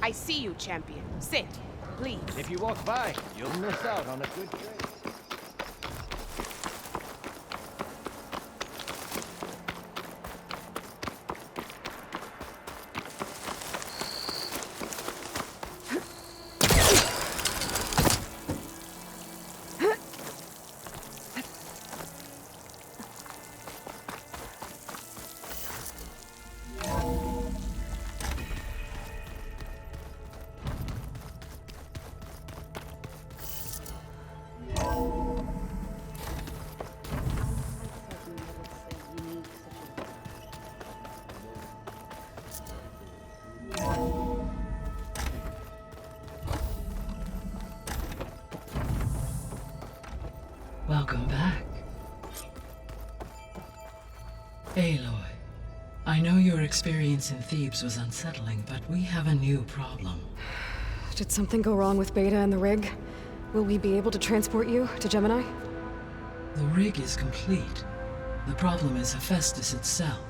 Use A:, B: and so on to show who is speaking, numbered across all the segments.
A: I see you, champion. Sit, please.
B: If you walk by, you'll miss out on a good trade.
C: Welcome back. Aloy, I know your experience in Thebes was unsettling, but we have a new problem.
D: Did something go wrong with Beta and the rig? Will we be able to transport you to Gemini?
C: The rig is complete. The problem is Hephastus itself.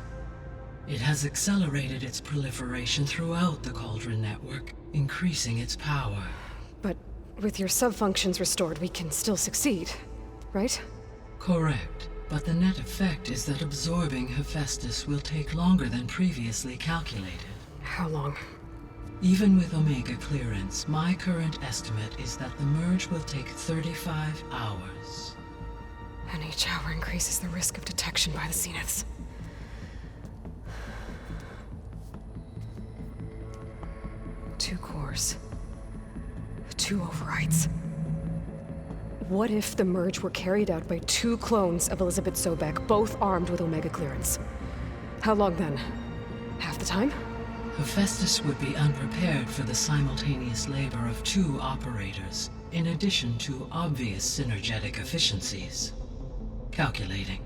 C: It has accelerated its proliferation throughout the Cauldron network, increasing its power.
D: But with your sub-functions restored, we can still succeed, right?
C: Correct. But the net effect is that absorbing Hephastus will take longer than previously calculated.
D: How long?
C: Even with Omega clearance, my current estimate is that the merge will take 35 hours.
D: And each hour increases the risk of detection by the Zeniths. Two cores. Two overrides. What if the merge were carried out by two clones of Elizabeth Sobek, both armed with Omega clearance? How long then? Half the time?
C: Hephastus would be unprepared for the simultaneous labor of two operators, in addition to obvious synergetic efficiencies. Calculating.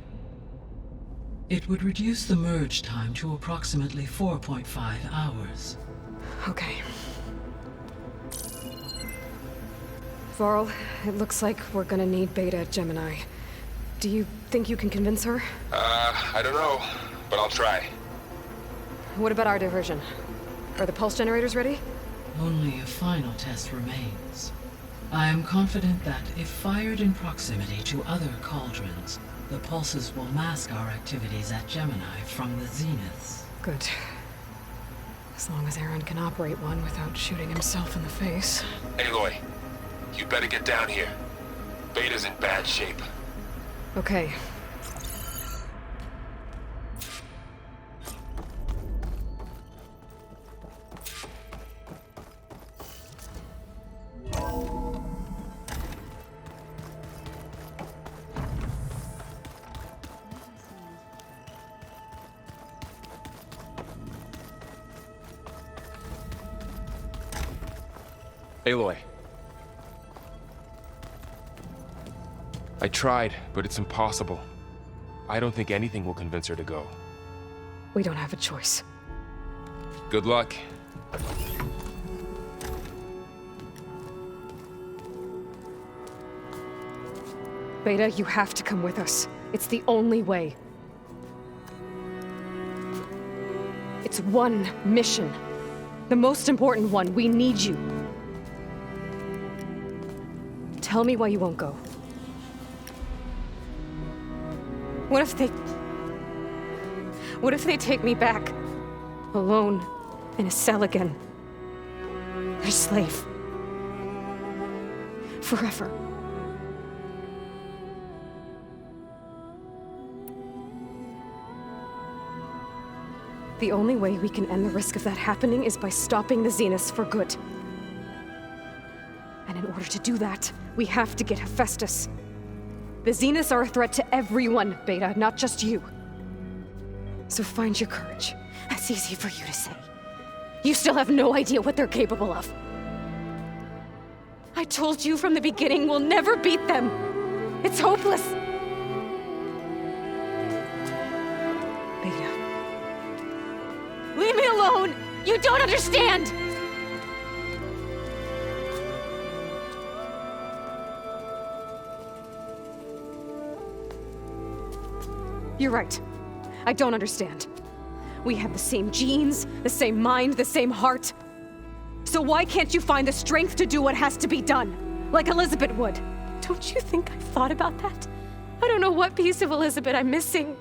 C: It would reduce the merge time to approximately 4.5 hours.
D: Okay. Varl, it looks like we're gonna need Beta at Gemini. Do you think you can convince her?
E: I don't know, but I'll try.
D: What about our diversion? Are the pulse generators ready?
C: Only a final test remains. I am confident that if fired in proximity to other cauldrons, the pulses will mask our activities at Gemini from the Zeniths.
D: Good. As long as Aaron can operate one without shooting himself in the face.
E: Aloy, you better get down here. Beta's in bad shape.
D: Okay.
E: Aloy. I tried, but it's impossible. I don't think anything will convince her to go.
D: We don't have a choice.
E: Good luck.
D: Beta, you have to come with us. It's the only way. It's one mission. The most important one. We need you. Tell me why you won't go. What if they take me back? Alone, in a cell again. Their slave. Forever. The only way we can end the risk of that happening is by stopping the Zeniths for good. And in order to do that, we have to get Hephastus. The Zeniths are a threat to everyone, Beta, not just you. So find your courage. That's easy for you to say. You still have no idea what they're capable of. I told you from the beginning, we'll never beat them. It's hopeless. Beta. Leave me alone! You don't understand! You're right. I don't understand. We have the same genes, the same mind, the same heart. So why can't you find the strength to do what has to be done? Like Elizabeth would. Don't you think I've thought about that? I don't know what piece of Elizabeth I'm missing.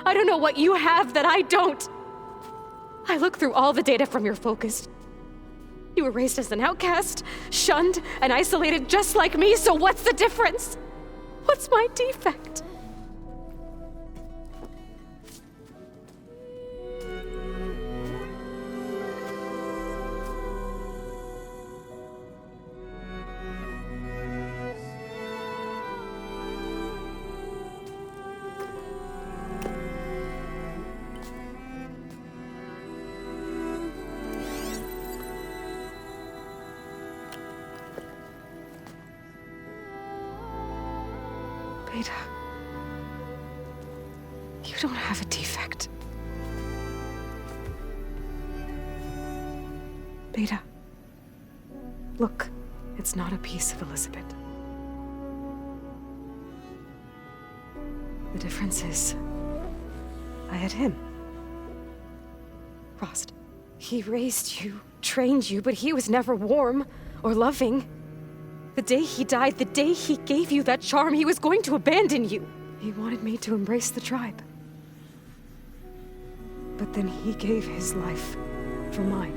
D: I don't know what you have that I don't. I look through all the data from your focus. You were raised as an outcast, shunned, and isolated just like me, so what's the difference? What's my defect? Beta, you don't have a defect. Beta, look, it's not a piece of Elizabeth. The difference is, I had him. Frost. He raised you, trained you, but he was never warm or loving. The day he died, the day he gave you that charm, he was going to abandon you. He wanted me to embrace the tribe. But then he gave his life for mine.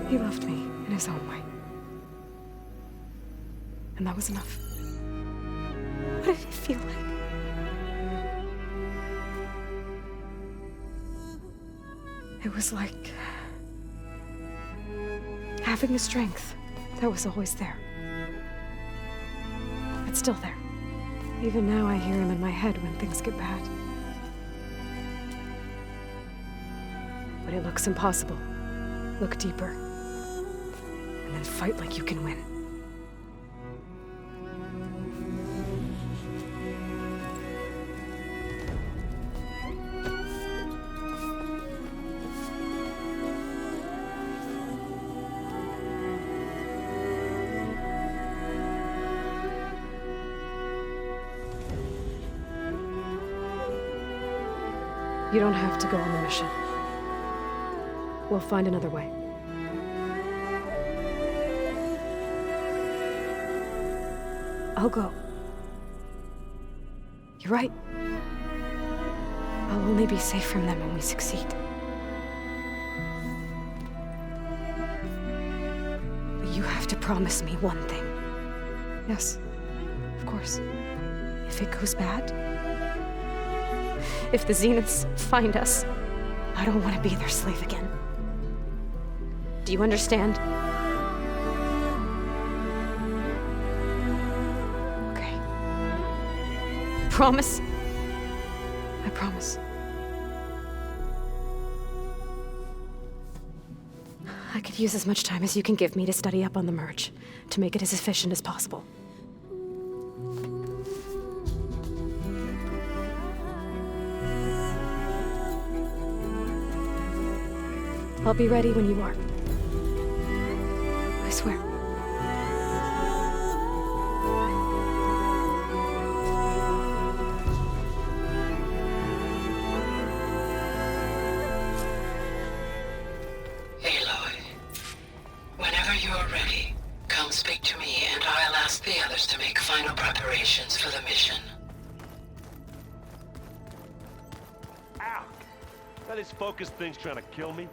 D: He loved me in his own way. And that was enough. What did it feel like? It was like having the strength that was always there. It's still there. Even now I hear him in my head when things get bad. But it looks impossible. Look deeper. And then fight like you can win. You don't have to go on the mission. We'll find another way. I'll go. You're right. I'll only be safe from them when we succeed. But you have to promise me one thing. Yes, of course. If it goes bad, if the Zeniths find us, I don't want to be their slave again. Do you understand? Okay. Promise? I promise. I could use as much time as you can give me to study up on the merge, to make it as efficient as possible. I'll be ready when you are. I swear.
C: Aloy, whenever you're ready, come speak to me and I'll ask the others to make final preparations for the mission.
F: Ow! That this focus thing's trying to kill me?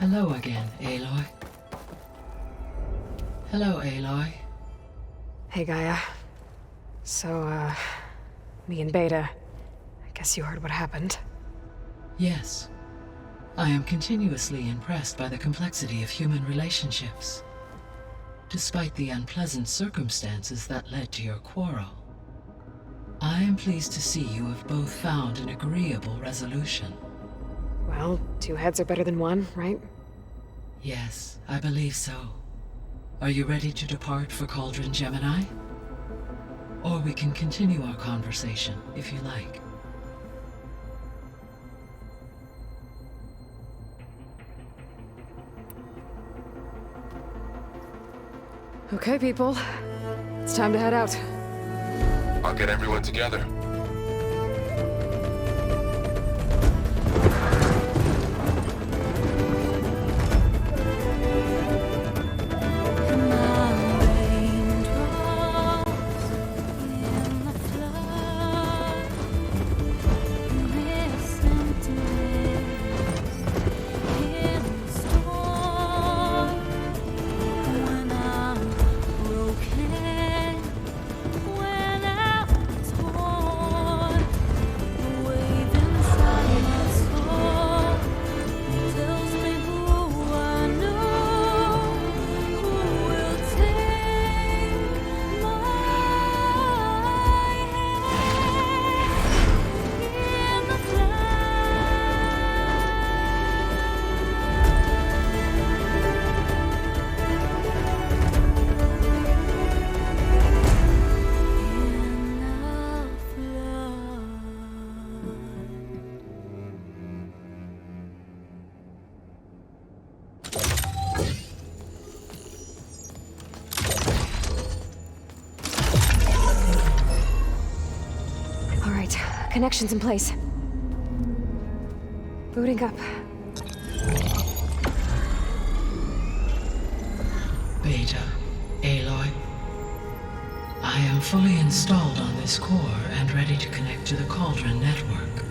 C: Hello again, Aloy. Hello, Aloy.
D: Hey, Gaia. So, me and Beta, I guess you heard what happened.
C: Yes. I am continuously impressed by the complexity of human relationships. Despite the unpleasant circumstances that led to your quarrel, I am pleased to see you have both found an agreeable resolution.
D: Well, two heads are better than one, right?
C: Yes, I believe so. Are you ready to depart for Cauldron Gemini? Or we can continue our conversation, if you like.
D: Okay, people. It's time to head out.
E: I'll get everyone together.
D: Connections in place. Booting up.
C: Beta, Aloy. I am fully installed on this core and ready to connect to the Cauldron network.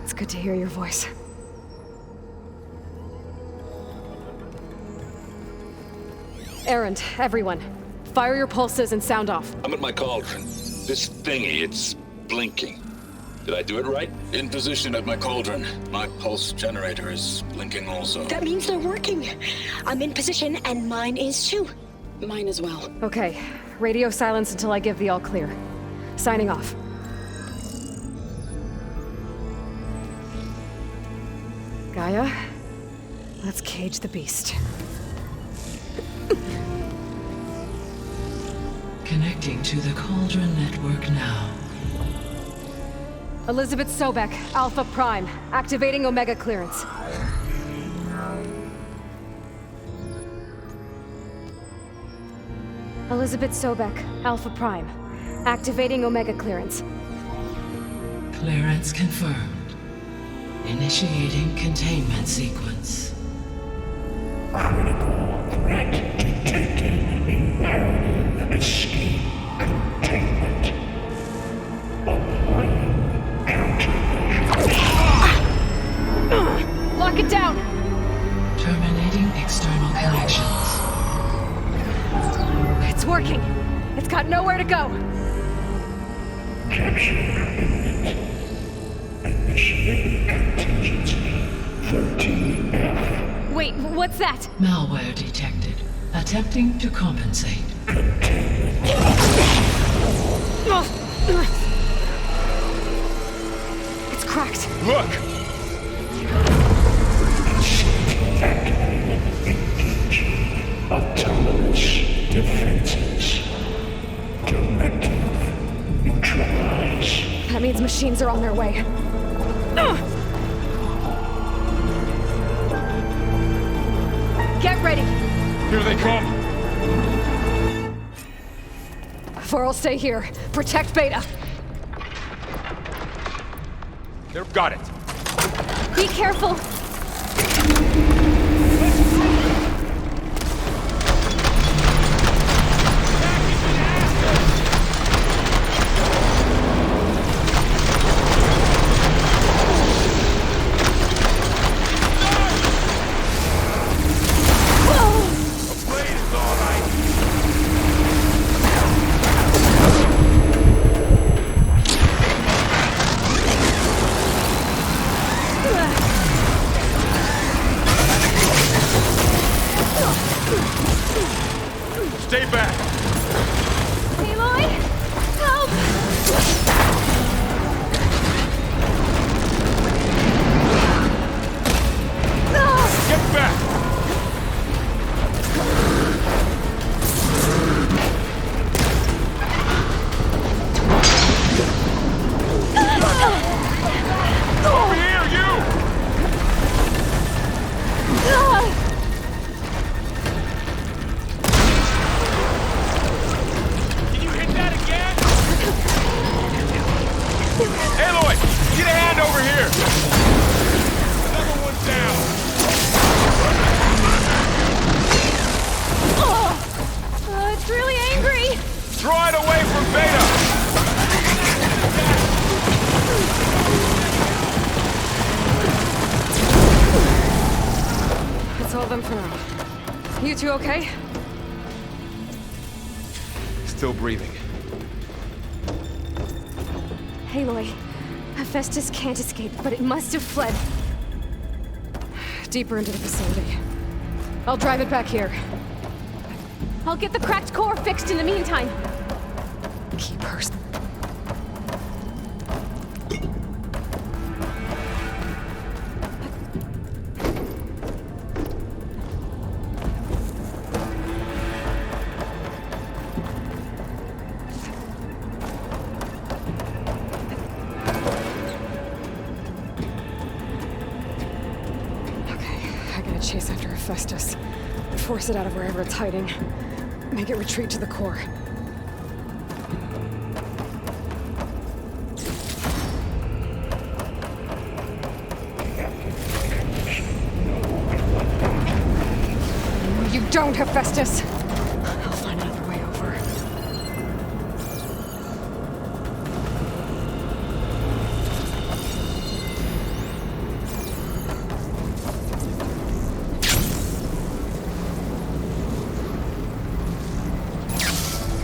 D: It's good to hear your voice. Errand, everyone. Fire your pulses and sound off.
G: I'm at my cauldron. This thingy, it's blinking. Did I do it right? In position at my cauldron. My pulse generator is blinking also.
H: That means they're working. I'm in position, and mine is too. Mine as well.
D: Okay. Radio silence until I give the all clear. Signing off. Gaia, let's cage the beast.
C: Connecting to the Cauldron network now.
D: Elizabeth Sobek, Alpha Prime, activating Omega clearance. Elizabeth Sobek, Alpha Prime, activating Omega clearance.
C: Clearance confirmed. Initiating containment sequence.
I: Critical threat detected. Imperative escape containment. Applying countermeasures.
D: Lock it down!
C: Terminating external connections.
D: It's working. It's got nowhere to go.
I: Capture imminent. Initiating contingency 13F.
D: Wait, what's that?
C: Malware detected. Attempting to compensate.
D: It's cracked.
E: Look!
I: Engaging autonomous defenses. Directive neutralize.
D: That means machines are on their way. Get ready!
E: Here they come!
D: Vor'll stay here. Protect Beta.
E: They've got it!
D: Be careful!
E: Stay back!
D: Aloy! Help!
E: Get back! Over here, you!
D: two okay?
E: Still breathing.
D: Aloy, Hephastus can't escape, but it must have fled. Deeper into the facility. I'll drive it back here.
A: I'll get the cracked core fixed in the meantime.
D: Keep her. Chase after Hephastus. Force it out of wherever it's hiding. Make it retreat to the core. No, you don't, Hephastus! I'll find another way over.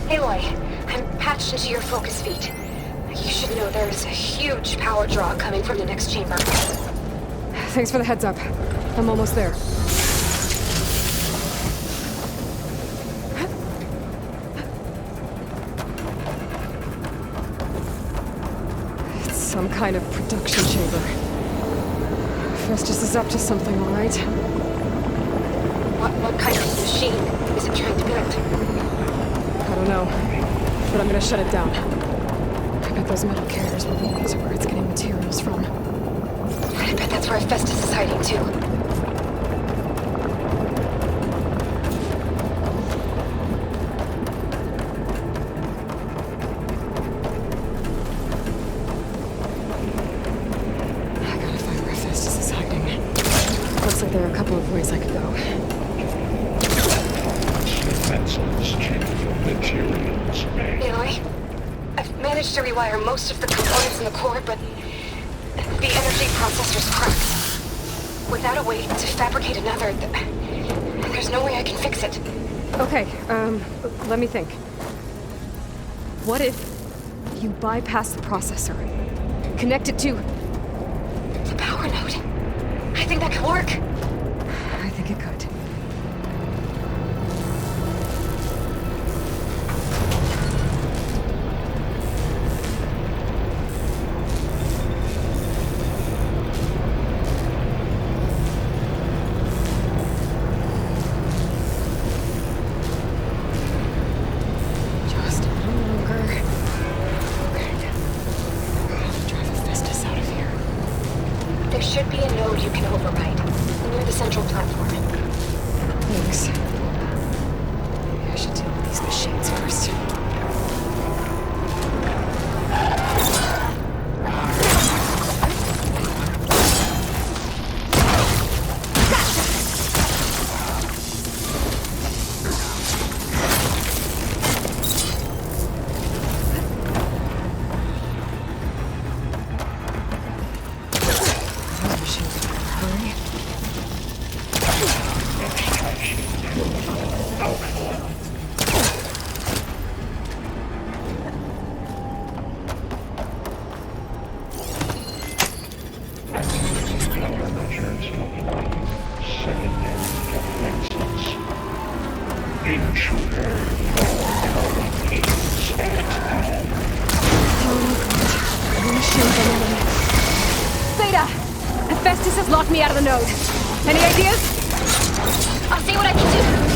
H: Aloy, I'm patched into your focus feed. You should know there's a huge power draw coming from the next chamber.
D: Thanks for the heads up. I'm almost there. It's some kind of production chamber. Hephastus is up to something, all right?
H: What kind of machine is it trying to build?
D: I don't know, but I'm gonna shut it down. I bet those metal carriers will lead me to where it's getting materials from.
H: I bet that's where Hephastus is hiding too.
D: I gotta find where Hephastus is hiding. Looks like there are a couple of ways I could go.
I: Materials.
H: Aloy, I've managed to rewire most of the components in the core, but the energy processor's cracked. Without a way to fabricate another, there's no way I can fix it.
D: Okay, let me think. What if you bypass the processor? Connect it to
H: The power node. I think that could work.
D: I think it could. Just a little longer. Okay. I'll drive Hephastus out of here.
H: There should be a node you can override near the central platform.
D: Thanks. Maybe I should deal with these machines first. Those machines are in a hurry.
A: Zeta! Hephastus has locked me out of the node. Any ideas?
H: I'll see what I can do.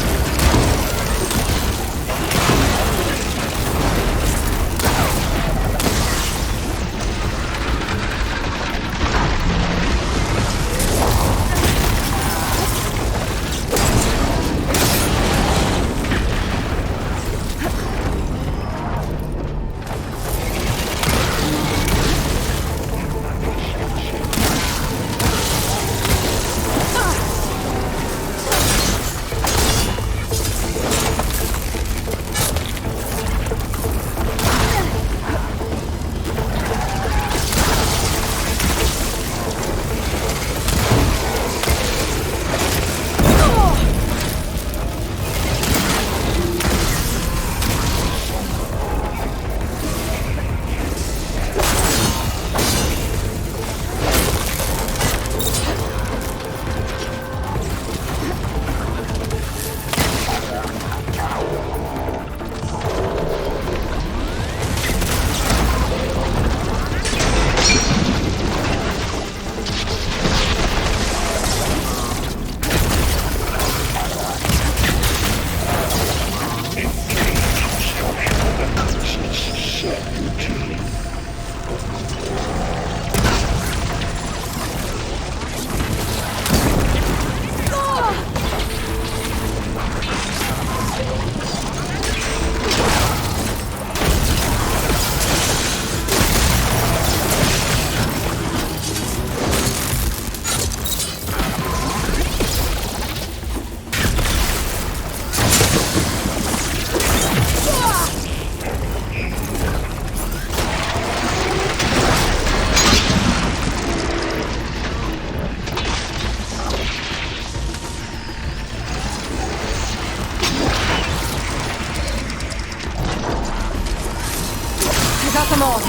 A: them all.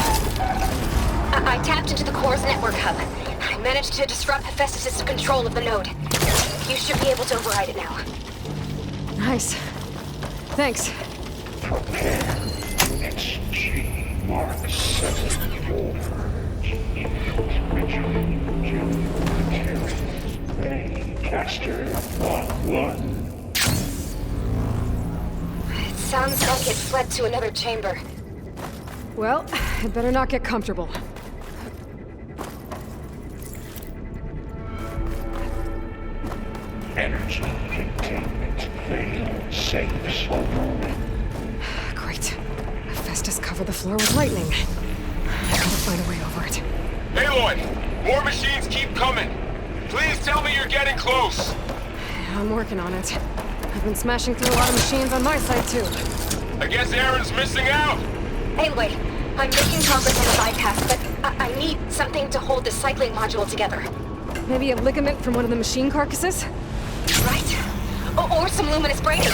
H: I tapped into the core's network hub. I managed to disrupt Hephastus' control of the node. You should be able to override it now.
D: Nice. Thanks.
I: Prepare. XG Mark 7 Caster 1-1.
H: It sounds like it fled to another chamber.
D: Well, I'd better not get comfortable.
I: Energy containment failed. Safe zone.
D: Great. Hephastus covered the floor with lightning. I gotta find a way over it.
E: Aloy! More machines keep coming! Please tell me you're getting close!
D: I'm working on it. I've been smashing through a lot of machines on my side, too.
E: I guess Aaron's missing out!
H: Anyway, I'm making progress on the bypass, but I need something to hold the cycling module together.
D: Maybe a ligament from one of the machine carcasses?
H: Right? Or some luminous braiding.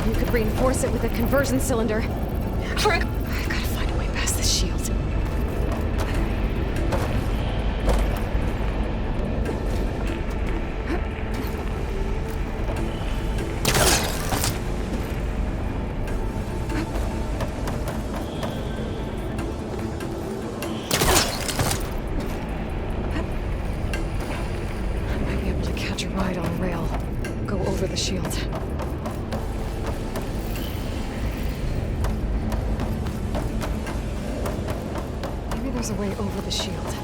D: You could reinforce it with a conversion cylinder.
H: For a...
D: I've gotta find a way past this shield. The shield. Maybe there's a way over the shield.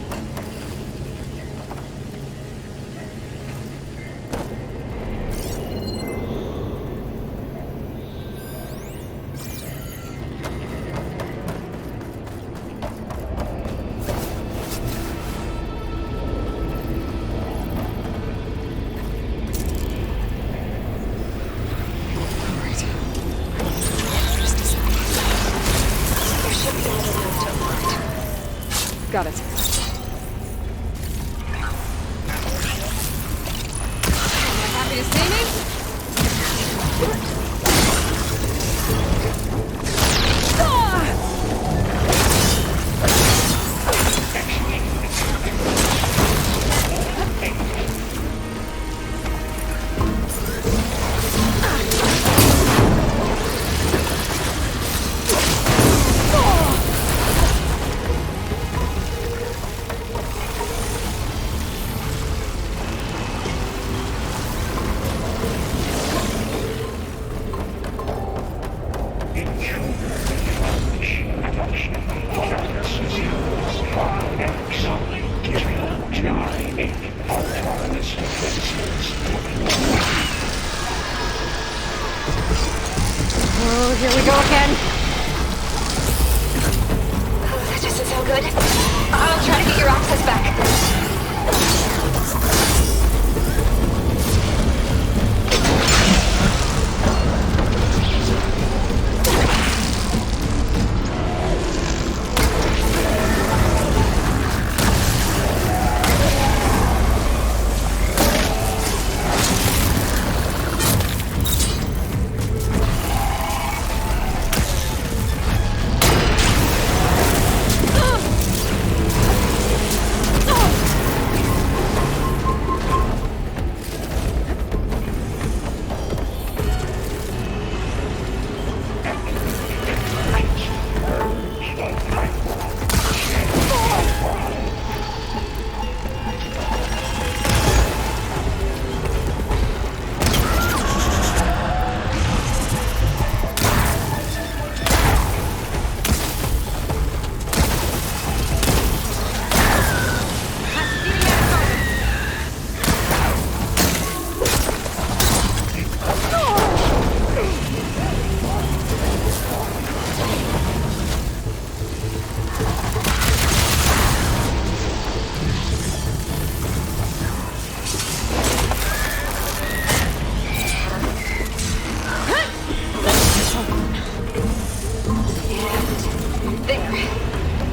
D: Got it.
A: Happy to see me?
D: Oh, here we go again.
H: Oh, that doesn't sound good. I'll try to get your access back.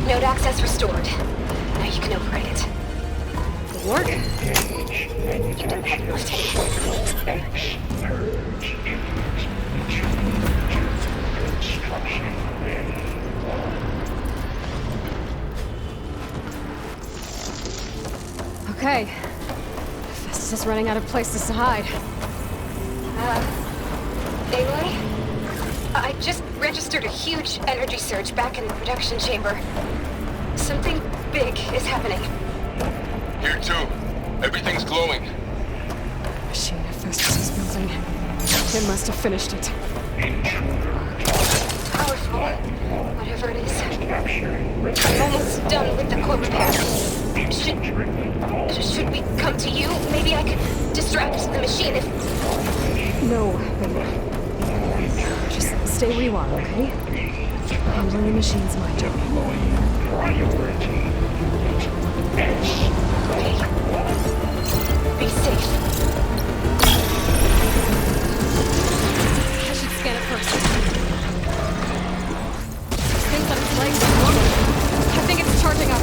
H: Node access restored. Now you can override it.
D: Work?
H: Let's take it.
D: Okay. Hephastus is running out of places to hide.
H: Aloy? I just registered a huge energy surge back in the production chamber. Something big is happening.
E: Here too. Everything's glowing.
D: Machine Hephastus is building. It must have finished it.
H: Powerful. Whatever it is. I'm almost done with the core repair. Should we come to you? Maybe I could distract the machine if...
D: No, baby. Just stay where you are, okay? Handling the machine's my job.
I: Priority.
H: Be safe.
D: I should scan it first. This thing's on its legs and normal. I think it's charging up.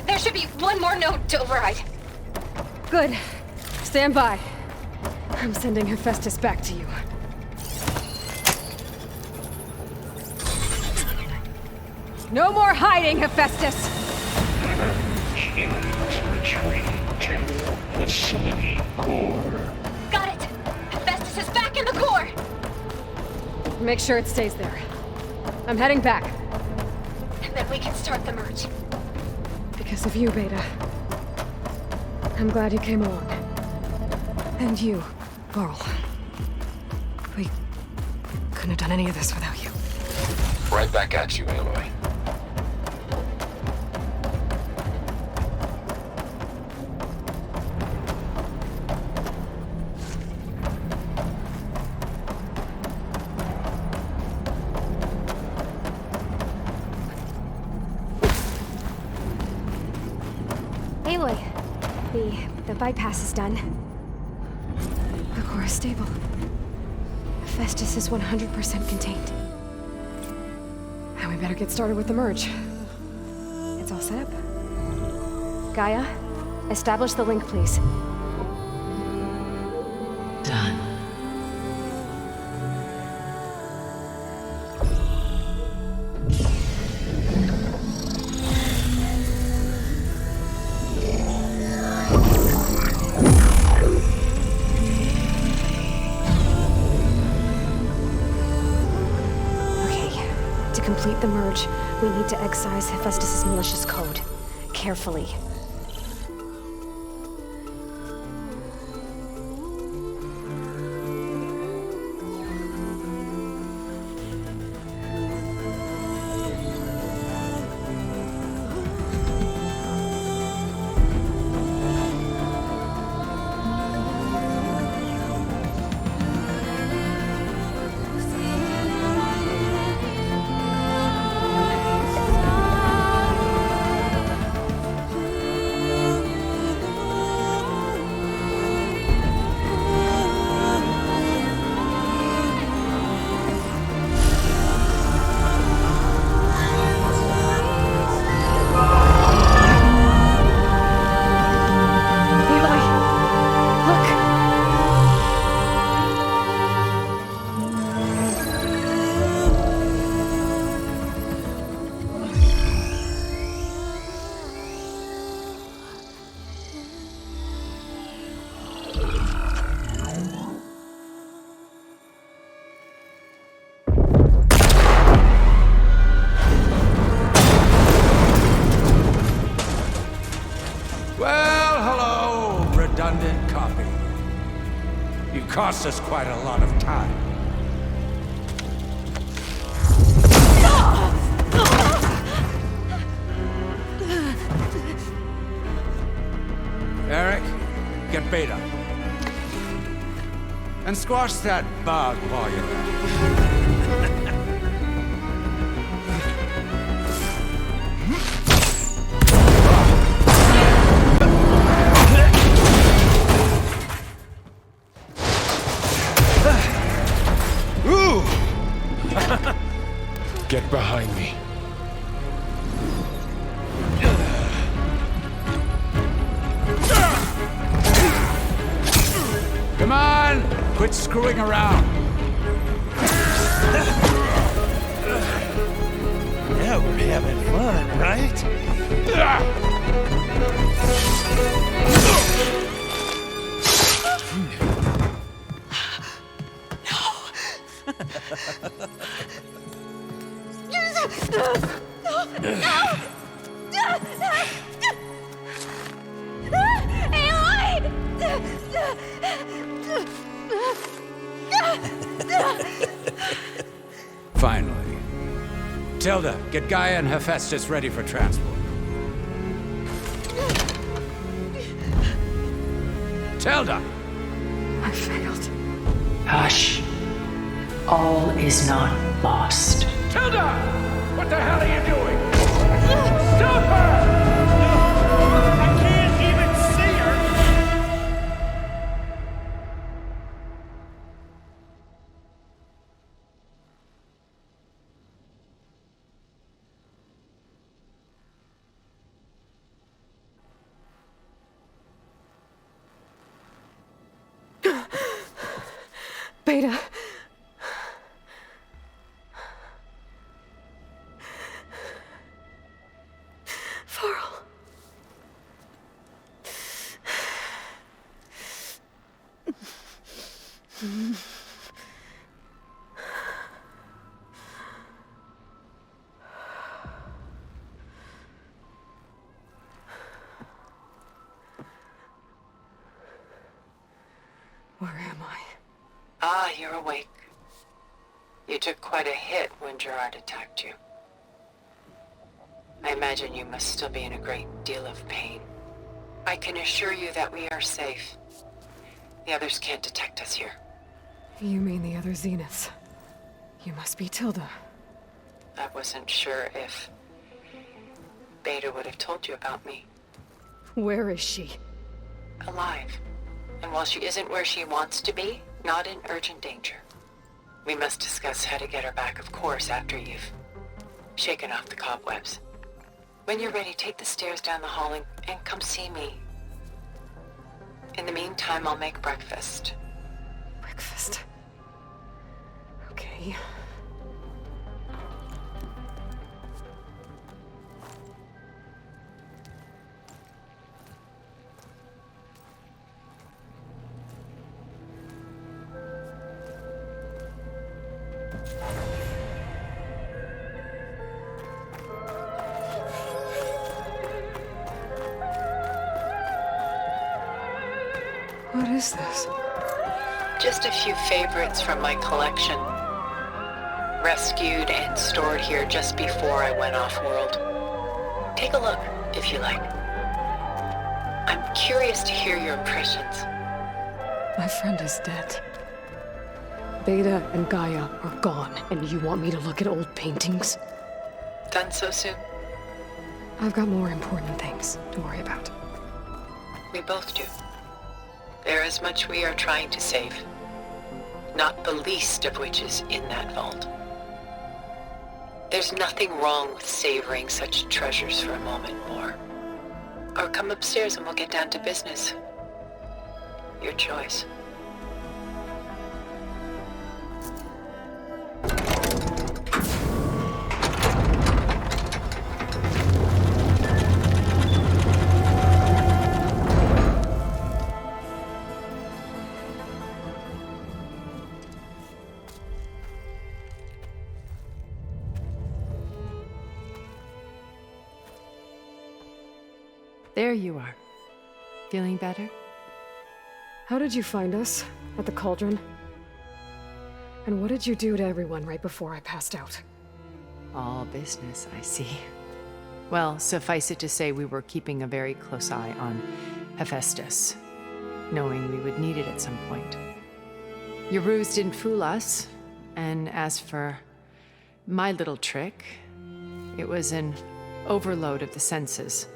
H: There should be one more node to override.
D: Good. Stand by. I'm sending Hephastus back to you. No more hiding, Hephastus!
I: Retreat to facility core.
H: Got it! Hephastus is back in the core!
D: Make sure it stays there. I'm heading back.
H: And then we can start the merge.
D: Because of you, Beta. I'm glad you came along. And you, Carl. We couldn't have done any of this without you.
E: Right back at you, Aloy.
A: Aloy, the bypass is done.
D: The core is stable. Hephastus is 100% contained. And we better get started with the merge. It's all set up.
A: Gaia, establish the link, please.
C: Done.
A: To complete the merge, we need to excise Hephastus' malicious code. Carefully.
B: Redundant copy. You cost us quite a lot of time. Eric, get Beta. And squash that bug while you're at it.
E: Get behind me.
B: Come on! Quit screwing around!
J: Now we're having fun, right?
B: Finally. Tilda, get Gaia and Hephastus ready for transport. Tilda!
D: I failed.
C: Hush. All is not lost.
B: Tilda! What the hell are you doing? Stop her!
J: I can't even see her!
D: Beta. Farrell. Where am I?
C: Ah, you're awake. You took quite a hit when Gerard attacked you. I imagine you must still be in a great deal of pain. I can assure you that we are safe. The others can't detect us here.
D: You mean the other Zeniths? You must be Tilda.
C: I wasn't sure if Beta would have told you about me.
D: Where is she?
C: Alive. And while she isn't where she wants to be, not in urgent danger. We must discuss how to get her back, of course, after you've shaken off the cobwebs. When you're ready, take the stairs down the hall and come see me. In the meantime, I'll make breakfast.
D: Breakfast. Okay. What is this?
C: Just a few favorites from my collection. Rescued and stored here just before I went off-world. Take a look, if you like. I'm curious to hear your impressions.
D: My friend is dead. Beta and Gaia are gone, and you want me to look at old paintings?
C: Done so soon?
D: I've got more important things to worry about.
C: We both do. There is much we are trying to save. Not the least of which is in that vault. There's nothing wrong with savoring such treasures for a moment more. Or come upstairs and we'll get down to business. Your choice.
K: There you are. Feeling better?
D: How did you find us? At the cauldron? And what did you do to everyone right before I passed out?
K: All business, I see. Well, suffice it to say we were keeping a very close eye on Hephastus, knowing we would need it at some point. Your ruse didn't fool us, and as for my little trick, it was an overload of the senses,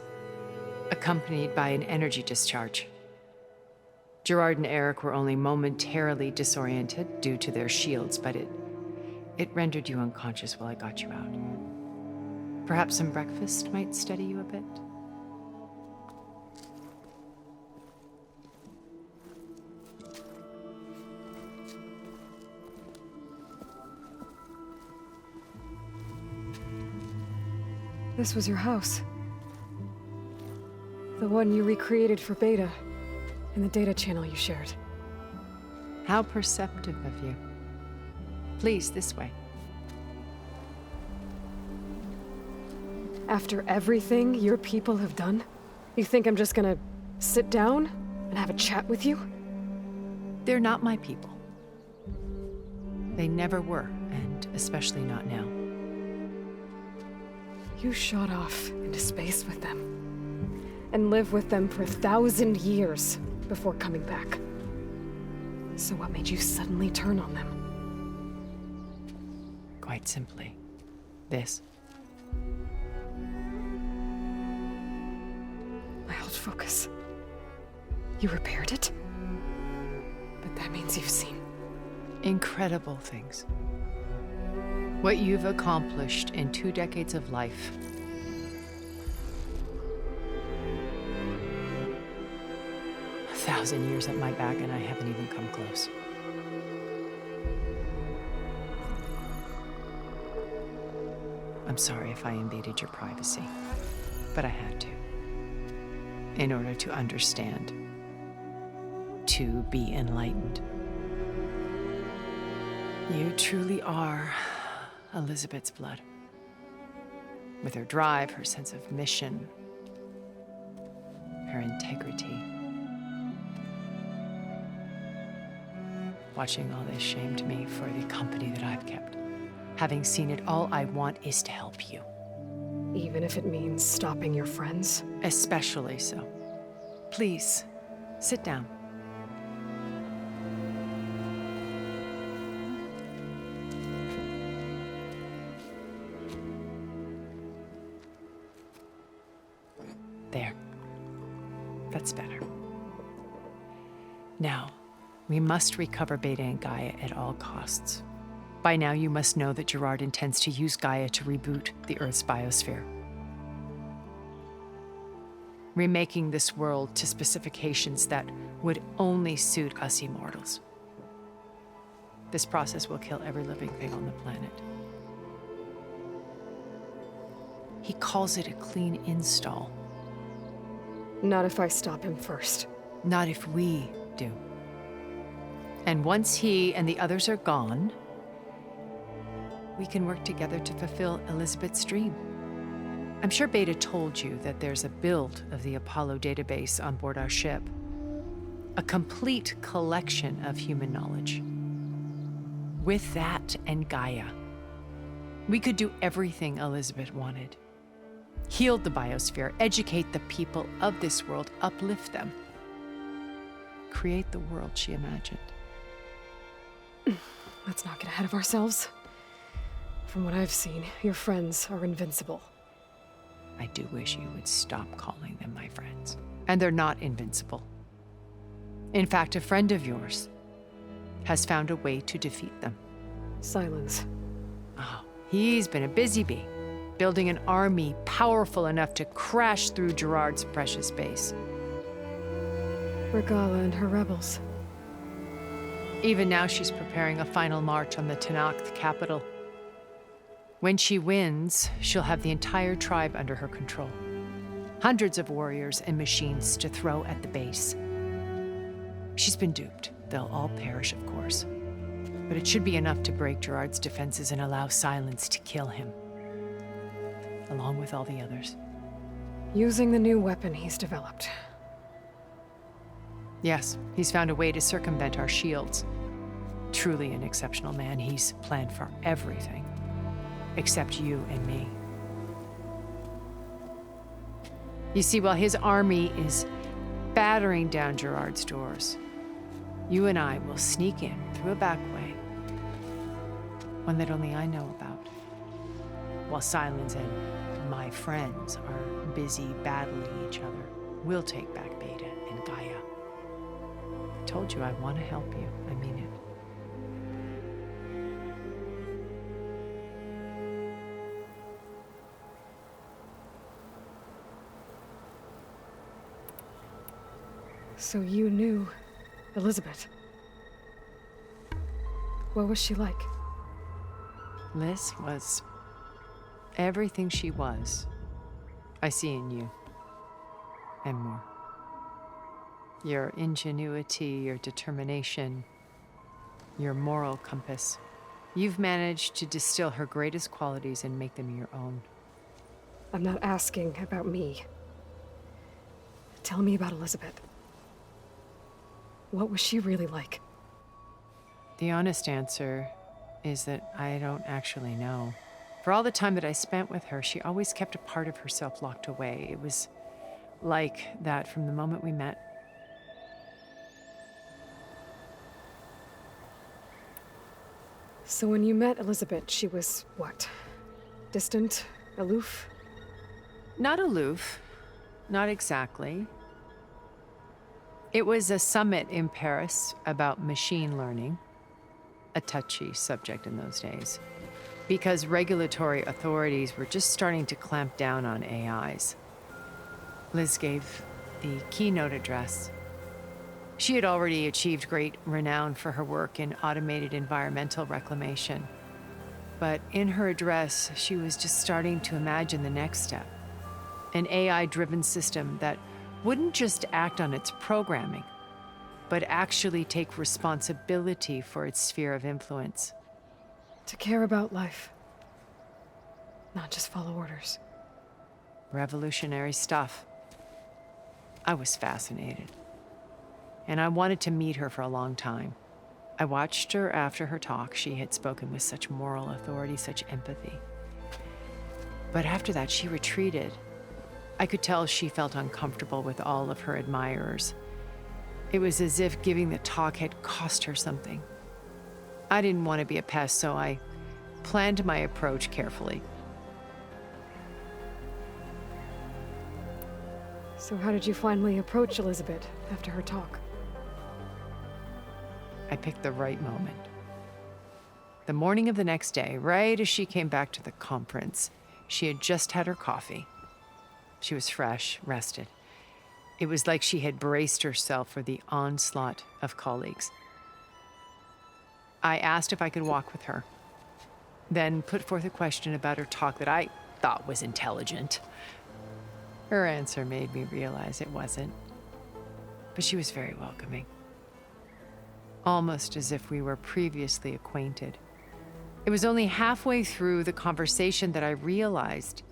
K: accompanied by an energy discharge. Gerard and Eric were only momentarily disoriented due to their shields, but it rendered you unconscious while I got you out. Perhaps some breakfast might steady you a bit?
D: This was your house. The one you recreated for Beta, in the data channel you shared.
K: How perceptive of you. Please, this way.
D: After everything your people have done, you think I'm just gonna sit down and have a chat with you?
K: They're not my people. They never were, and especially not now.
D: You shot off into space with them, and lived with them for 1,000 years before coming back. So what made you suddenly turn on them?
K: Quite simply, this.
D: My old focus. You repaired it? But that means you've seen
K: incredible things. What you've accomplished in 2 decades of life. A 1,000 years at my back, and I haven't even come close. I'm sorry if I invaded your privacy, but I had to. In order to understand. To be enlightened. You truly are Elizabeth's blood. With her drive, her sense of mission, her integrity. Watching all this shamed me for the company that I've kept. Having seen it, all I want is to help you.
D: Even if it means stopping your friends?
K: Especially so. Please, sit down. There. That's better. Now, we must recover Beta and Gaia at all costs. By now, you must know that Gerard intends to use Gaia to reboot the Earth's biosphere. Remaking this world to specifications that would only suit us immortals. This process will kill every living thing on the planet. He calls it a clean install.
D: Not if I stop him first.
K: Not if we do. And once he and the others are gone, we can work together to fulfill Elizabeth's dream. I'm sure Beta told you that there's a build of the Apollo database on board our ship. A complete collection of human knowledge. With that and Gaia, we could do everything Elizabeth wanted. Heal the biosphere, educate the people of this world, uplift them. Create the world she imagined.
D: Let's not get ahead of ourselves. From what I've seen, your friends are invincible.
K: I do wish you would stop calling them my friends. And they're not invincible. In fact, a friend of yours has found a way to defeat them.
D: Silence.
K: Oh, he's been a busy bee, building an army powerful enough to crash through Gerard's precious base.
D: Regala and her rebels.
K: Even now, she's preparing a final march on the Tenakth capital. When she wins, she'll have the entire tribe under her control. Hundreds of warriors and machines to throw at the base. She's been duped. They'll all perish, of course. But it should be enough to break Gerard's defenses and allow Silence to kill him. Along with all the others.
D: Using the new weapon he's developed.
K: Yes, he's found a way to circumvent our shields. Truly an exceptional man. He's planned for everything. Except you and me. You see, while his army is battering down Gerard's doors. You and I will sneak in through a back way, one that only I know about, while Silence and my friends are busy battling each other. We'll take back Beta and Gaia. I told you I want to help you. I mean it.
D: So you knew Elizabeth. What was she like?
K: Liz was everything she was. I see in you. And more. Your ingenuity, your determination, your moral compass. You've managed to distill her greatest qualities and make them your own.
D: I'm not asking about me. Tell me about Elizabeth. What was she really like?
K: The honest answer is that I don't actually know. For all the time that I spent with her, she always kept a part of herself locked away. It was like that from the moment we met.
D: So when you met Elizabeth, she was what? Distant? Aloof?
K: Not aloof. Not exactly. It was a summit in Paris about machine learning, a touchy subject in those days, because regulatory authorities were just starting to clamp down on AIs. Liz gave the keynote address. She had already achieved great renown for her work in automated environmental reclamation. But in her address, she was just starting to imagine the next step, an AI-driven system that wouldn't just act on its programming, but actually take responsibility for its sphere of influence.
D: To care about life, not just follow orders.
K: Revolutionary stuff. I was fascinated, and I wanted to meet her for a long time. I watched her after her talk. She had spoken with such moral authority, such empathy. But after that, she retreated. I could tell she felt uncomfortable with all of her admirers. It was as if giving the talk had cost her something. I didn't want to be a pest, so I planned my approach carefully.
D: So how did you finally approach Elizabeth after her talk?
K: I picked the right moment. The morning of the next day, right as she came back to the conference, she had just had her coffee. She was fresh, rested. It was like she had braced herself for the onslaught of colleagues. I asked if I could walk with her, then put forth a question about her talk that I thought was intelligent. Her answer made me realize it wasn't, but she was very welcoming. Almost as if we were previously acquainted. It was only halfway through the conversation that I realized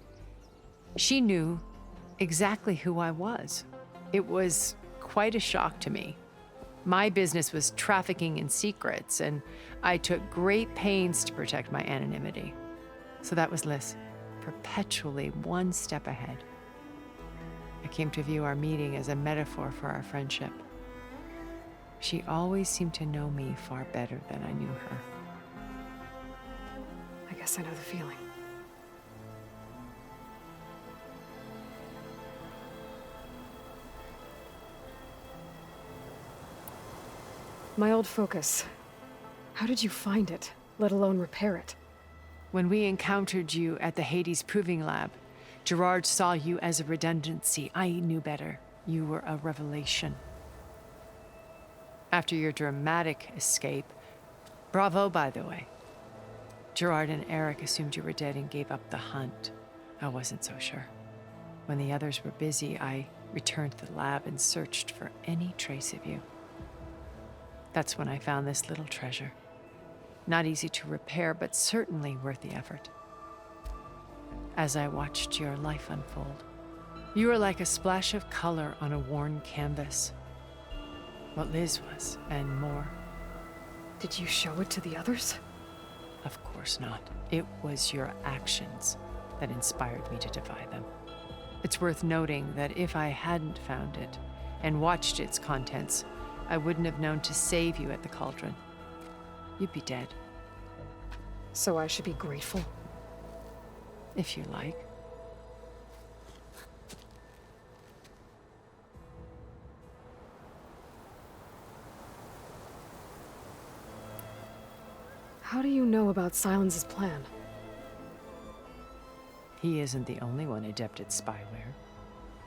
K: she knew exactly who I was. It was quite a shock to me. My business was trafficking in secrets, and I took great pains to protect my anonymity. So that was Liz, perpetually one step ahead. I came to view our meeting as a metaphor for our friendship. She always seemed to know me far better than I knew her.
D: I guess I know the feeling. My old focus. How did you find it, let alone repair it?
K: When we encountered you at the Hades Proving Lab, Gerard saw you as a redundancy. I knew better. You were a revelation. After your dramatic escape, bravo, by the way. Gerard and Eric assumed you were dead and gave up the hunt. I wasn't so sure. When the others were busy, I returned to the lab and searched for any trace of you. That's when I found this little treasure. Not easy to repair, but certainly worth the effort. As I watched your life unfold, you were like a splash of color on a worn canvas. What Liz was, and more.
D: Did you show it to the others?
K: Of course not. It was your actions that inspired me to defy them. It's worth noting that if I hadn't found it, and watched its contents, I wouldn't have known to save you at the cauldron. You'd be dead,
D: So I should be grateful?
K: if you like.
D: How do you know about Silence's plan?
K: He isn't the only one adept at spyware.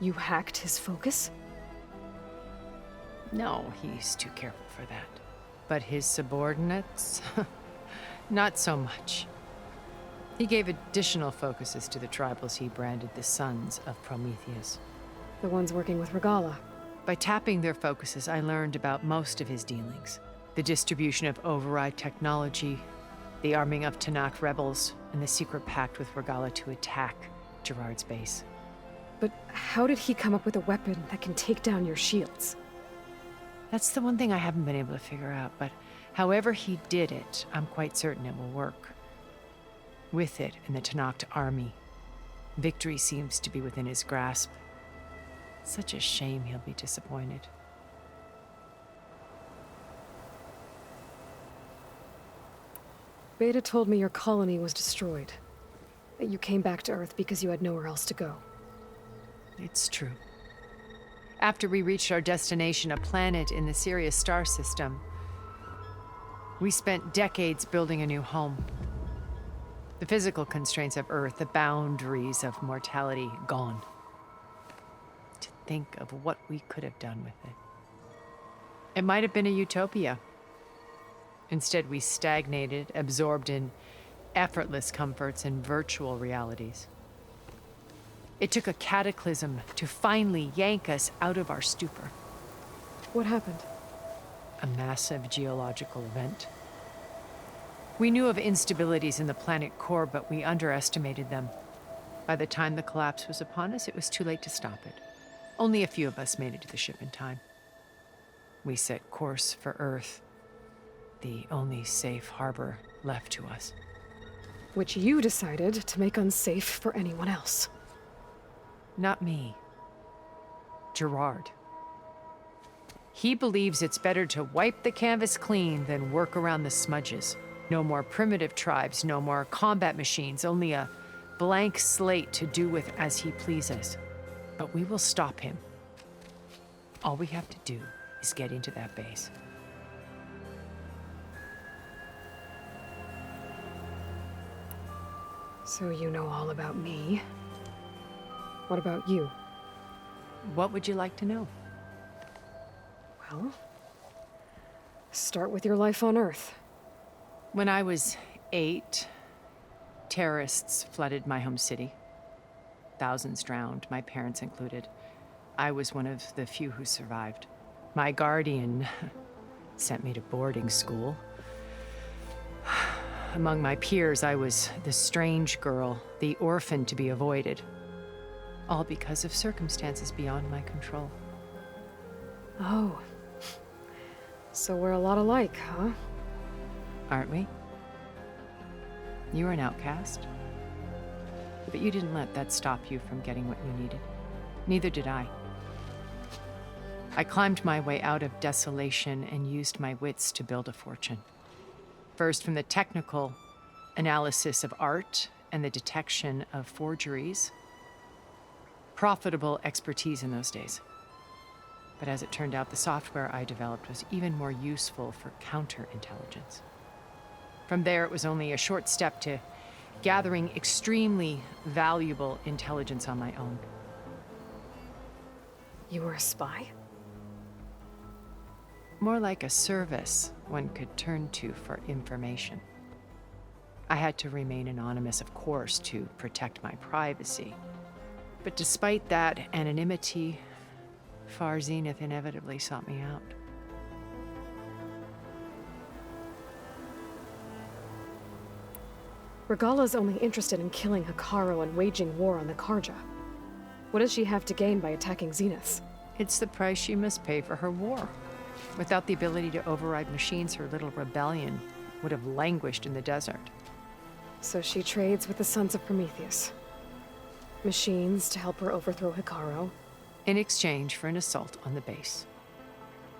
D: You hacked his focus?
K: No, he's too careful for that. But his subordinates? Not so much. He gave additional focuses to the tribals he branded the Sons of Prometheus.
D: The ones working with Regala.
K: By tapping their focuses, I learned about most of his dealings. The distribution of override technology, the arming of Tanakh rebels, and the secret pact with Regala to attack Gerard's base.
D: But how did he come up with a weapon that can take down your shields?
K: That's the one thing I haven't been able to figure out, but however he did it, I'm quite certain it will work. With it and the Tanakh army, victory seems to be within his grasp. Such a shame he'll be disappointed.
D: Beta told me your colony was destroyed. That you came back to Earth because you had nowhere else to go.
K: It's true. After we reached our destination, a planet in the Sirius star system, we spent decades building a new home. The physical constraints of Earth, the boundaries of mortality, gone. To think of what we could have done with it. It might have been a utopia. Instead, we stagnated, absorbed in effortless comforts and virtual realities. It took a cataclysm to finally yank us out of our stupor.
D: What happened?
K: A massive geological event. We knew of instabilities in the planet core, but we underestimated them. By the time the collapse was upon us, it was too late to stop it. Only a few of us made it to the ship in time. We set course for Earth, the only safe harbor left to us.
D: Which you decided to make unsafe for anyone else.
K: Not me. Gerard. He believes it's better to wipe the canvas clean than work around the smudges. No more primitive tribes, no more combat machines, only a blank slate to do with as he pleases. But we will stop him. All we have to do is get into that base.
D: So you know all about me. What about you?
K: What would you like to know?
D: Well, start with your life on Earth.
K: When I was 8, terrorists flooded my home city. Thousands drowned, my parents included. I was one of the few who survived. My guardian sent me to boarding school. Among my peers, I was the strange girl, the orphan to be avoided. All because of circumstances beyond my control.
D: Oh. So we're a lot alike, huh?
K: Aren't we? You were an outcast. But you didn't let that stop you from getting what you needed. Neither did I. I climbed my way out of desolation and used my wits to build a fortune. First, from the technical analysis of art and the detection of forgeries. Profitable expertise in those days. But as it turned out, the software I developed was even more useful for counterintelligence. From there, it was only a short step to gathering extremely valuable intelligence on my own.
D: You were a spy?
K: More like a service one could turn to for information. I had to remain anonymous, of course, to protect my privacy. But despite that anonymity, Far Zenith inevitably sought me out.
D: Regala's only interested in killing Hekarro and waging war on the Karja. What does she have to gain by attacking Zeniths?
K: It's the price she must pay for her war. Without the ability to override machines, her little rebellion would have languished in the desert.
D: So she trades with the Sons of Prometheus. Machines to help her overthrow Hekarro,
K: in exchange for an assault on the base.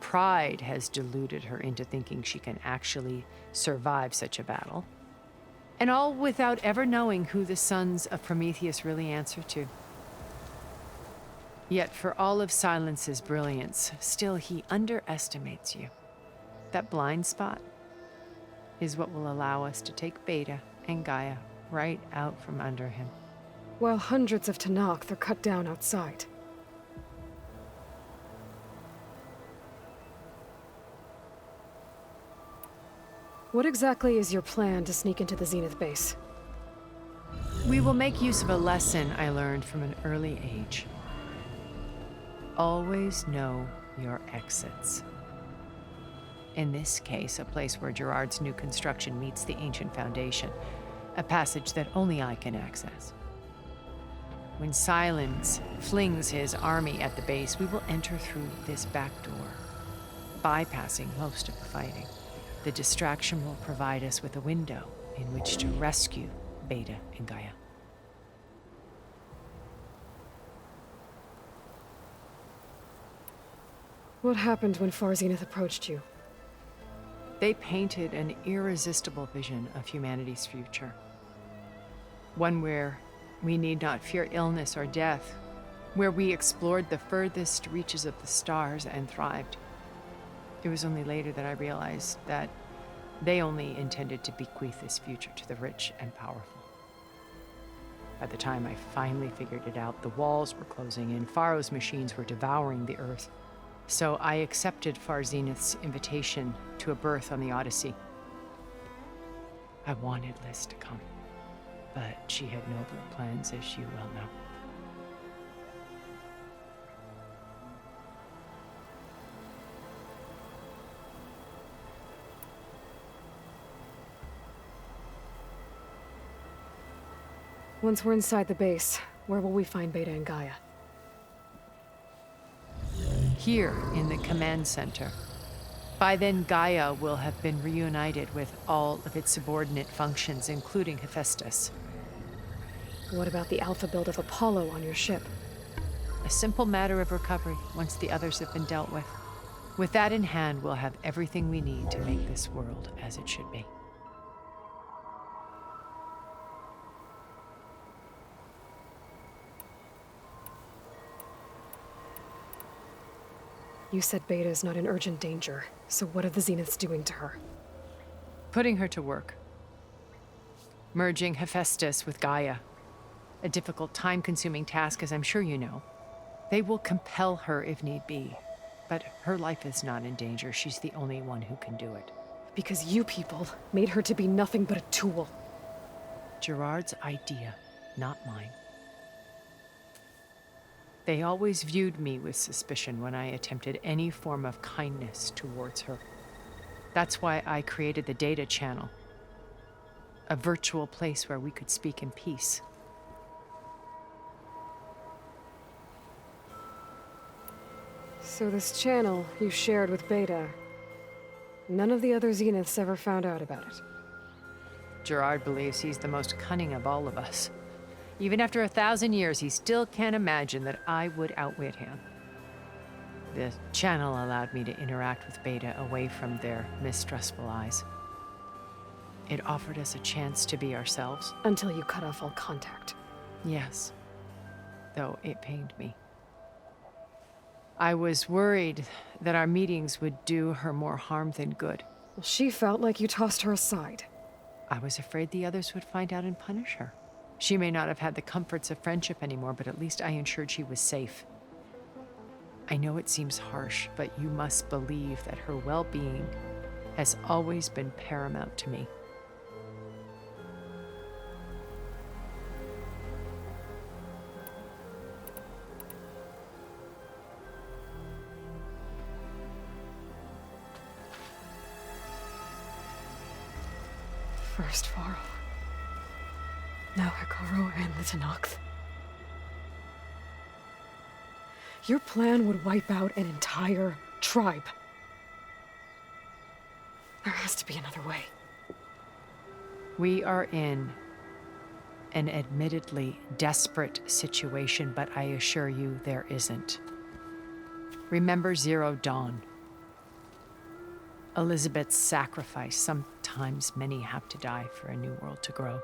K: Pride has deluded her into thinking she can actually survive such a battle. And all without ever knowing who the sons of Prometheus really answer to. Yet for all of Silence's brilliance, still he underestimates you. That blind spot is what will allow us to take Beta and Gaia right out from under him.
D: While hundreds of Tenakth are cut down outside. What exactly is your plan to sneak into the Zenith base?
K: We will make use of a lesson I learned from an early age. Always know your exits. In this case, a place where Gerard's new construction meets the ancient foundation, a passage that only I can access. When Silence flings his army at the base, we will enter through this back door, bypassing most of the fighting. The distraction will provide us with a window in which to rescue Beta and Gaia.
D: What happened when Far Zenith approached you?
K: They painted an irresistible vision of humanity's future. One where we need not fear illness or death, where we explored the furthest reaches of the stars and thrived. It was only later that I realized that they only intended to bequeath this future to the rich and powerful. By the time I finally figured it out, the walls were closing in, Pharaoh's machines were devouring the earth. So I accepted Far Zenith's invitation to a berth on the Odyssey. I wanted Liz to come, but she had nobler plans, as you well know.
D: Once we're inside the base, where will we find Beta and Gaia?
K: Here in the command center. By then, Gaia will have been reunited with all of its subordinate functions, including Hephastus.
D: What about the alpha build of Apollo on your ship?
K: A simple matter of recovery once the others have been dealt with. With that in hand, we'll have everything we need to make this world as it should be.
D: You said Beta is not in urgent danger, so what are the Zeniths doing to her?
K: Putting her to work. Merging Hephastus with Gaia. A difficult, time-consuming task, as I'm sure you know. They will compel her if need be, but her life is not in danger. She's the only one who can do it.
D: Because you people made her to be nothing but a tool.
K: Gerard's idea, not mine. They always viewed me with suspicion when I attempted any form of kindness towards her. That's why I created the data channel. A virtual place where we could speak in peace.
D: So this channel you shared with Beta, none of the other Zeniths ever found out about it?
K: Gerard believes he's the most cunning of all of us. Even after 1,000 years, he still can't imagine that I would outwit him. The channel allowed me to interact with Beta away from their mistrustful eyes. It offered us a chance to be ourselves.
D: Until you cut off all contact.
K: Yes, though it pained me. I was worried that our meetings would do her more harm than good.
D: Well, she felt like you tossed her aside.
K: I was afraid the others would find out and punish her. She may not have had the comforts of friendship anymore, but at least I ensured she was safe. I know it seems harsh, but you must believe that her well-being has always been paramount to me.
D: First Pharaoh. Now Hekarro and the Tenakth. Your plan would wipe out an entire tribe. There has to be another way.
K: We are in an admittedly desperate situation, but I assure you there isn't. Remember Zero Dawn. Elizabeth's sacrifice. Sometimes many have to die for a new world to grow.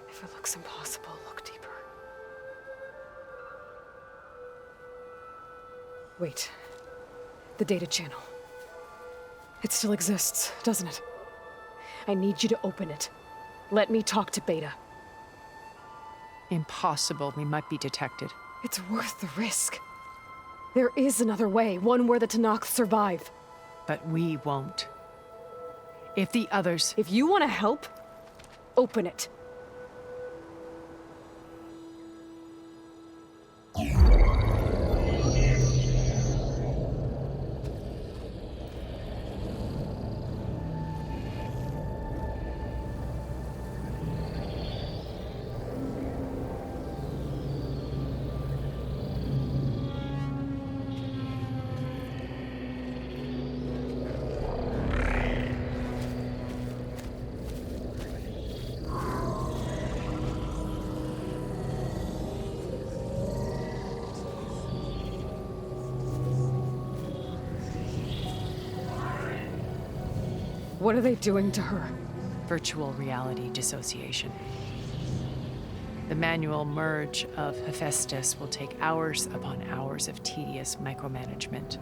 D: If it looks impossible, look deeper. Wait. The data channel. It still exists, doesn't it? I need you to open it. Let me talk to Beta.
K: Impossible. We might be detected.
D: It's worth the risk. There is another way, one where the Tanakh survive.
K: But we won't. If the others...
D: If you want to help, open it. What are they doing to her?
K: Virtual reality dissociation. The manual merge of Hephastus will take hours upon hours of tedious micromanagement.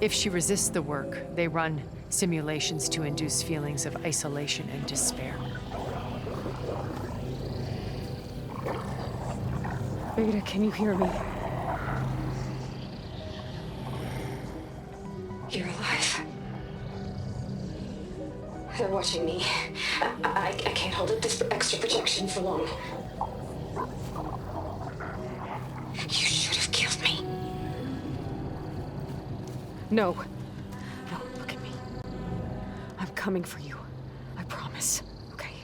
K: If she resists the work, they run simulations to induce feelings of isolation and despair.
D: Beta, can you hear me?
H: You're alive. They're watching me. I can't hold up this extra projection for long. You should have killed me.
D: No. No, look at me. I'm coming for you. I promise, okay?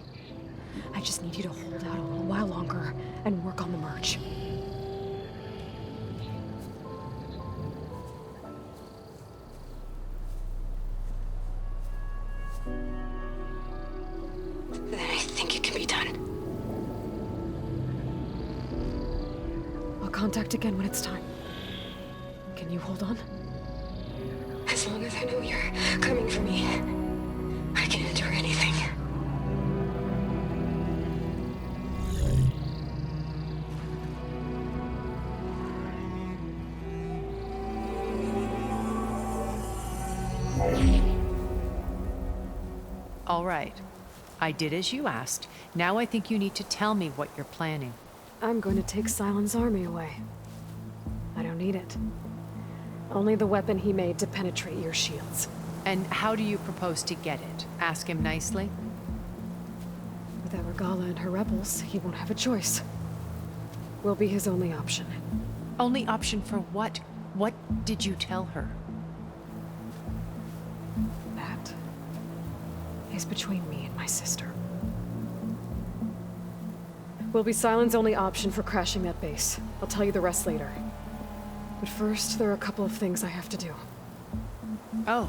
D: I just need you to hold out a little while longer and work on the merge.
H: Then I think it can be done.
D: I'll contact again when it's time. Can you hold on?
H: As long as I know you're coming for me, I can endure anything.
K: All right. I did as you asked. Now I think you need to tell me what you're planning.
D: I'm going to take Silent's army away. I don't need it. Only the weapon he made to penetrate your shields.
K: And how do you propose to get it? Ask him nicely?
D: Without Regala and her rebels, he won't have a choice. We'll be his only option.
K: Only option for what? What did you tell her?
D: That is between me and my sister. Will be Silent's only option for crashing that base. I'll tell you the rest later. But first, there are a couple of things I have to do.
K: Oh.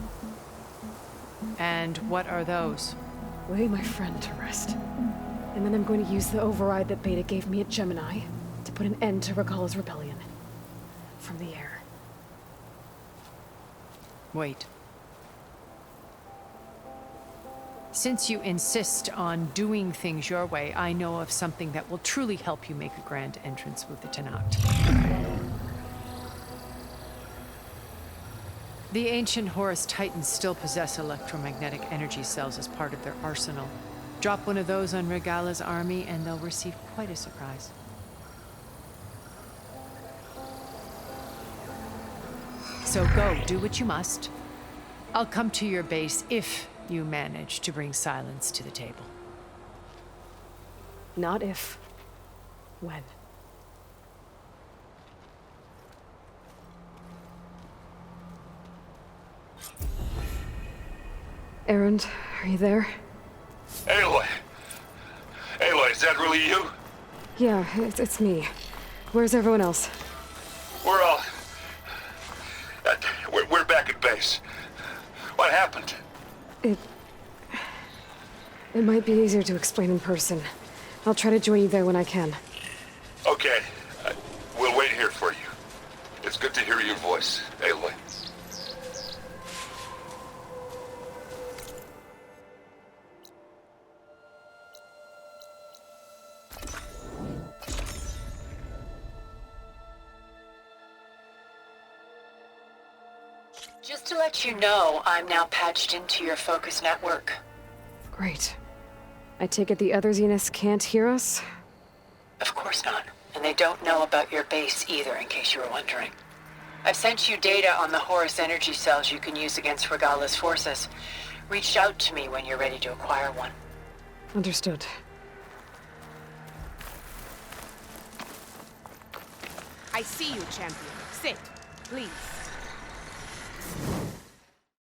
K: And what are those?
D: Lay my friend to rest. And then I'm going to use the override that Beta gave me at Gemini to put an end to Regala's rebellion. From the air.
K: Wait. Since you insist on doing things your way, I know of something that will truly help you make a grand entrance with the Tanakh. The ancient Horus Titans still possess electromagnetic energy cells as part of their arsenal. Drop one of those on Regala's army and they'll receive quite a surprise. So go, do what you must. I'll come to your base if you manage to bring silence to the table.
D: Not if. When. Erend, are you there?
L: Aloy! Aloy, is that really you?
D: Yeah, it's me. Where's everyone else?
L: We're all... we're back at base. What happened?
D: It might be easier to explain in person. I'll try to join you there when I can.
L: good to hear your voice, Aloy.
M: Just to let you know, I'm now patched into your focus network.
D: Great. I take it the other Zeniths can't hear us?
M: Of course not. And they don't know about your base either, in case you were wondering. I've sent you data on the Horus energy cells you can use against Regala's forces. Reach out to me when you're ready to acquire one.
D: Understood.
N: I see you, champion. Sit, please.